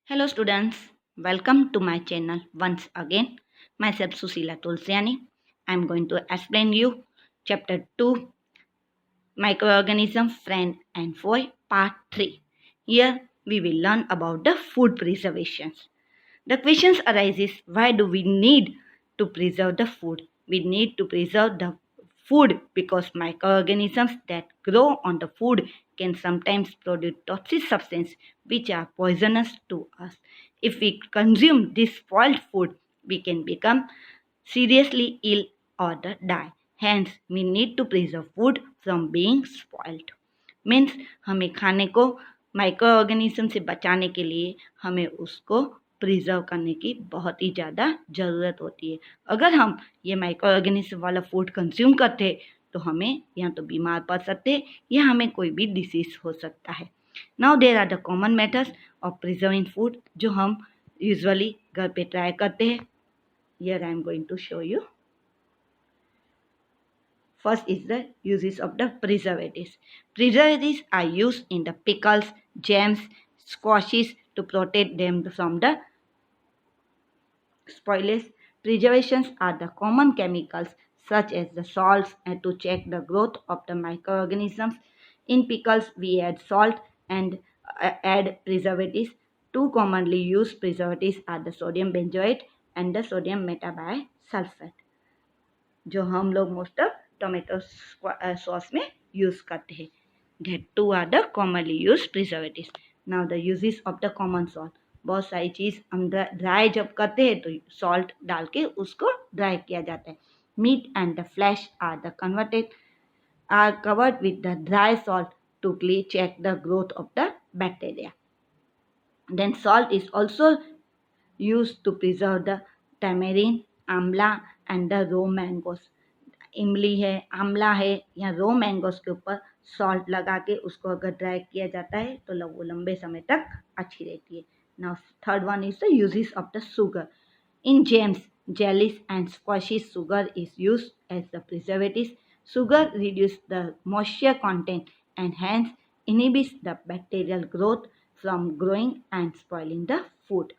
Hello students, welcome to my channel once again. Myself Susila Tulsiani. I am going to explain you chapter 2 Microorganism Friend and Foe part 3. Here we will learn about the food preservation. The questions arises, why do we need to preserve the food? We need to preserve the food because microorganisms that grow on the food can sometimes produce toxic substances which are poisonous to us. If we consume this spoiled food, we can become seriously ill or die. Hence, we need to preserve food from being spoiled. Means हमें खाने को micro organism से बचाने के लिए हमें उसको preserve करने की बहुत ही ज़्यादा ज़रूरत होती है। अगर हम ये माइक्रो ऑर्गेनिज्म वाला फूड कंज्यूम करते तो हमें या तो बीमार पड़ सकते या हमें कोई भी डिसीज हो सकता है। Now there are the common methods of preserving food जो हम यूजुअली घर पे ट्राई करते हैं। Here I am going to show you. First is the uses of the preservatives. Preservatives are used in the pickles, jams, squashes to protect them from the spoilage. Preservations are the common chemicals such as the salts and to check the growth of the microorganisms. In pickles, we add salt and add preservatives. Two commonly used preservatives are the sodium benzoate and the sodium metabisulfate, जो हम लोग most of tomato sauce में use करते हैं। That two are the commonly use preservatives. Now the uses of the common salt. बहुत सारी चीज़ हम dry जब करते हैं तो सॉल्ट डाल के उसको ड्राई किया जाता है। Meat and the flesh are covered with the dry salt to check the growth of the bacteria. Then salt is also use to preserve the tamarind, amla and the raw mangoes. इमली है, आंवला है या रो mangoes के ऊपर salt लगा के उसको अगर ड्राई किया जाता है तो वो लंबे समय तक अच्छी रहती है। Now third one is the uses of the sugar. In jams, jellies and squashes sugar is use as the preservative. Sugar reduce the moisture content and hence inhibits the bacterial growth from growing and spoiling the food.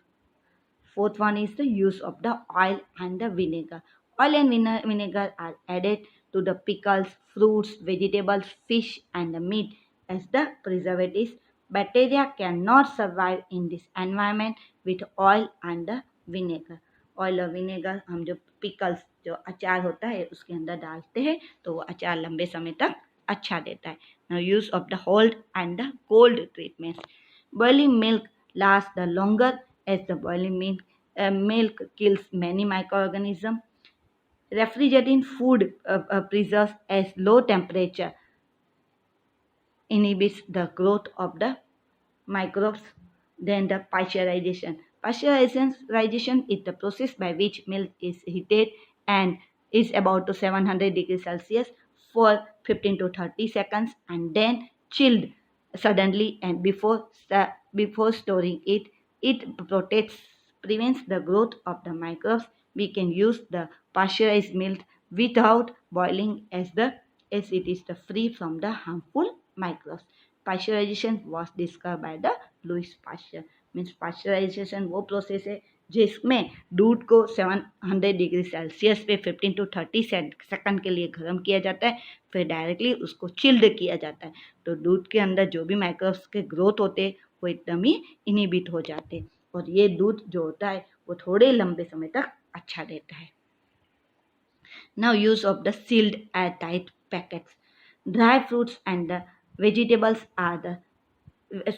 Fourth one is the use of the oil and the vinegar. Oil and vinegar are added to the pickles, fruits, vegetables, fish and the meat as the preservatives. Bacteria cannot survive in this environment with oil and the vinegar. Oil और vinegar हम जो pickles जो अचार होता है उसके अंदर डालते हैं तो वो अचार लंबे समय तक अच्छा देता है। Now use of the hot and the cold treatments. Boiling milk lasts the longer as the boiling milk kills many microorganisms. Refrigerating food preserves as low temperature inhibits the growth of the microbes. Then the pasteurization. Pasteurization is the process by which milk is heated and is about to 700 degrees Celsius for 15 to 30 seconds and then chilled suddenly and before storing it. It prevents the growth of the microbes. We can use the pasteurized milk without boiling as it is the free from the harmful microbes. Pasteurization was discovered by the Louis Pasteur. Means pasteurization वो process है जिसमें दूध को 700 degree Celsius पे 15 to 30 second के लिए गर्म किया जाता है, फिर डायरेक्टली उसको चिल्ड किया जाता है तो दूध के अंदर जो भी माइक्रोब्स के ग्रोथ होते हैं वो एकदम ही इनहिबिट हो जाते हैं और ये दूध जो होता है वो थोड़े लंबे समय तक अच्छा देता है। Now use of the sealed airtight packets. Dry fruits and the vegetables are the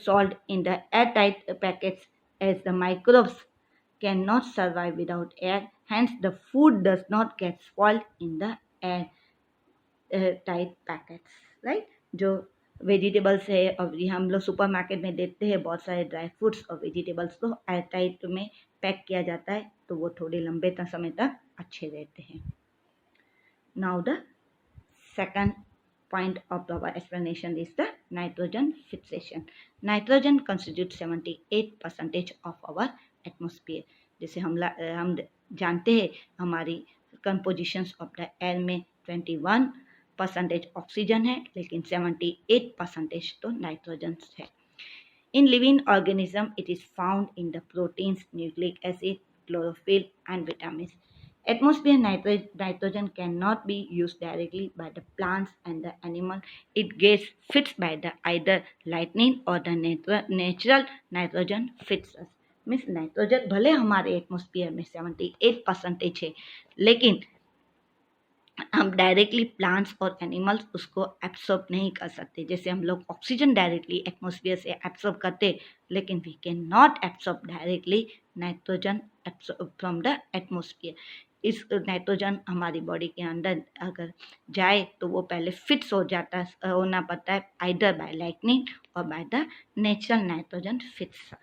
sold in the airtight packets as the microbes cannot survive without air. Hence, the food does not get spoiled in the airtight packets. Right? जो vegetables है और ये हम लोग super market में देते हैं बहुत सारे ड्राई फ्रूट्स और वेजिटेबल्स को एयरटाइट में पैक किया जाता है तो वो थोड़े लंबे समय तक अच्छे रहते हैं। Now the second point of our explanation is the nitrogen fixation. Nitrogen constitutes 78% of our atmosphere. जैसे हम जानते हैं हमारी कंपोजिशंस ऑफ द एयर में 21% ऑक्सीजन है लेकिन 78% तो नाइट्रोजन है। In living organism, it is found in the proteins, nucleic acid, chlorophyll, and vitamins. Atmosphere nitrogen cannot be used directly by the plants and the animal. It gets fixed by the either lightning or the natural nitrogen fixes. Means nitrogen भले हमारे atmosphere में 78% है, लेकिन हम directly plants और animals उसको absorb नहीं कर सकते। जैसे हम लोग ऑक्सीजन डायरेक्टली एटमॉस्फेयर से एब्सॉर्ब करते, लेकिन we can not absorb directly nitrogen from the atmosphere. इस नाइट्रोजन हमारी बॉडी के अंदर अगर जाए तो वो पहले फिक्स हो जाता होना पड़ता है, आइदर बाय लाइटनिंग और by the natural nitrogen fixer.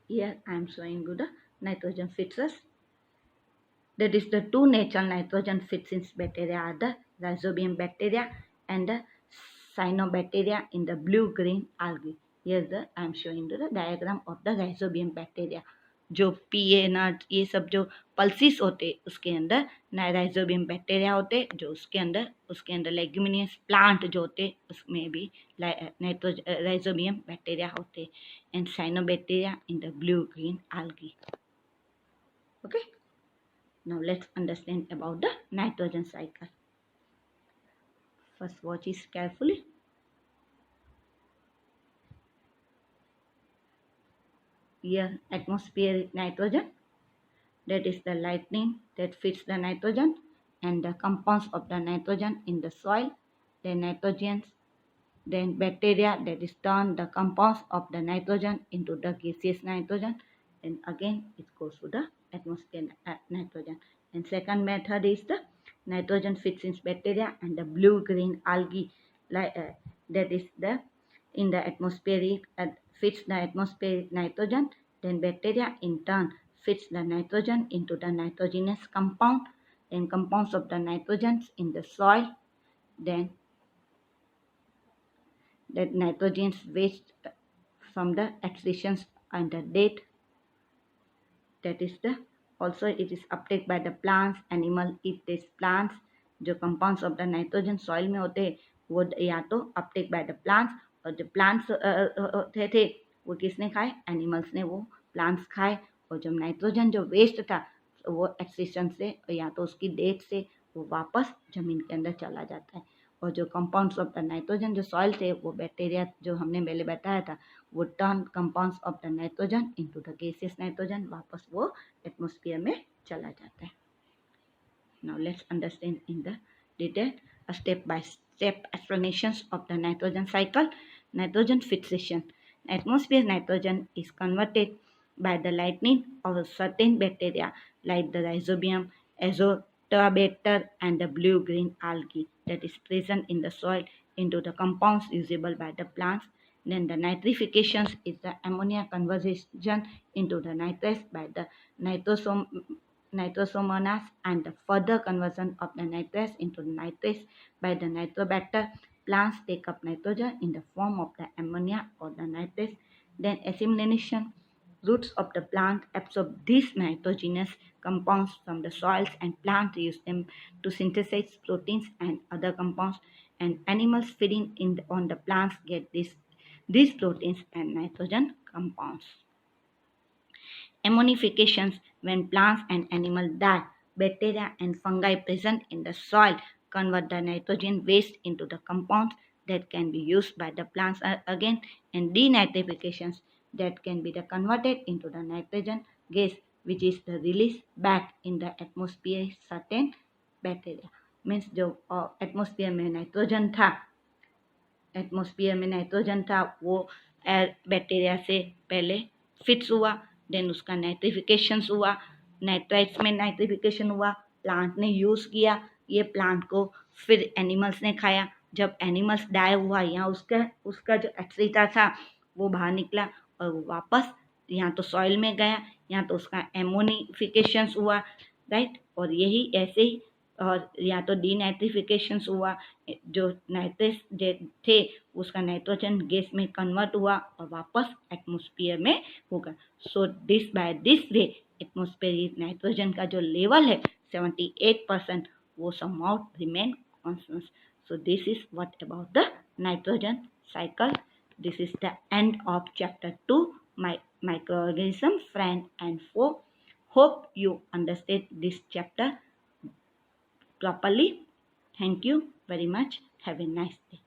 Here I am showing you the nitrogen fixers. That is the two natural nitrogen fixing bacteria are the rhizobium bacteria and the cyanobacteria in the blue-green algae. Here I am showing you the diagram of the rhizobium bacteria. जो पीए नट ये सब जो pulses होते उसके अंदर rhizobium bacteria होते, जो उसके अंदर लेग्यूमिनियस प्लांट जो होते उसमें भी राइजोबियम बैक्टीरिया होते, and cyanobacteria in the blue green algae. Okay, now let's understand about the nitrogen cycle. First, watch this carefully. Here, atmospheric nitrogen, that is the lightning that feeds the nitrogen, and the compounds of the nitrogen in the soil, then nitrogens, then bacteria that is turn the compounds of the nitrogen into the gaseous nitrogen, and again it goes to the atmospheric nitrogen. And second method is the nitrogen fixing bacteria and the blue-green algae, that is the in the atmospheric fits the atmospheric nitrogen. Then bacteria in turn fits the nitrogen into the nitrogenous compound, then compounds of the nitrogens in the soil, then that nitrogen's waste from the excretions and the dead, that is the also it is uptake by the plants animal. If these plants जो compounds of the nitrogen soil में होते वो या तो uptake by the plants, और जो plants थे वो किसने खाए, एनिमल्स ने वो प्लांट्स खाए, और जब नाइट्रोजन जो वेस्ट था वो एक्सक्रीशन से या तो उसकी डेथ से वो वापस जमीन के अंदर चला जाता है, और जो कंपाउंड्स ऑफ द नाइट्रोजन जो सॉइल थे वो बैक्टीरिया जो हमने पहले बताया था वो turn compounds of the nitrogen into the gaseous nitrogen, वापस वो एटमॉस्फेयर में चला जाता है. Now let's understand in the detail a step-by-step explanations of the nitrogen cycle. Nitrogen fixation. Atmosphere nitrogen is converted by the lightning of certain bacteria like the rhizobium, azotobacter, and the blue-green algae that is present in the soil into the compounds usable by the plants. Then the nitrification is the ammonia conversion into the nitrates by the nitrosomonas, and the further conversion of the nitrates into nitrates by the nitrobacter. Plants take up nitrogen in the form of the ammonia or the nitrates. Then assimilation. Roots of the plant absorb these nitrogenous compounds from the soils, and plants use them to synthesize proteins and other compounds, and animals feeding on the plants get these proteins and nitrogen compounds. Ammonifications. When plants and animals die, bacteria and fungi present in the soil convert the nitrogen waste into the compounds that can be used by the plants again, and denitrifications that can be converted into the nitrogen gas, which is the release back in the atmosphere certain bacteria. Means जो atmosphere में nitrogen था वो air bacteria से पहले fix हुआ, then उसका nitrification हुआ, nitrites में नाइट्रिफिकेशन हुआ, प्लांट ने यूज़ किया, ये प्लांट को फिर एनिमल्स ने खाया, जब एनिमल्स डाई हुआ या उसका जो एक्सक्रीटा था वो बाहर निकला और वो वापस या तो सॉइल में गया या तो उसका एमोनिफिकेशन हुआ, राइट, और यही ऐसे ही और या तो डीनाइट्रिफिकेशन हुआ, जो नाइट्रेट्स थे उसका नाइट्रोजन गैस में कन्वर्ट हुआ और वापस एटमॉस्फेयर में होगा. So by this way atmospheric nitrogen का जो लेवल है 78% वो somehow remain constant. So this is what about the nitrogen cycle. This is the end of chapter 2, microorganism, friend and foe. Hope you understood this chapter properly. Thank you very much. Have a nice day.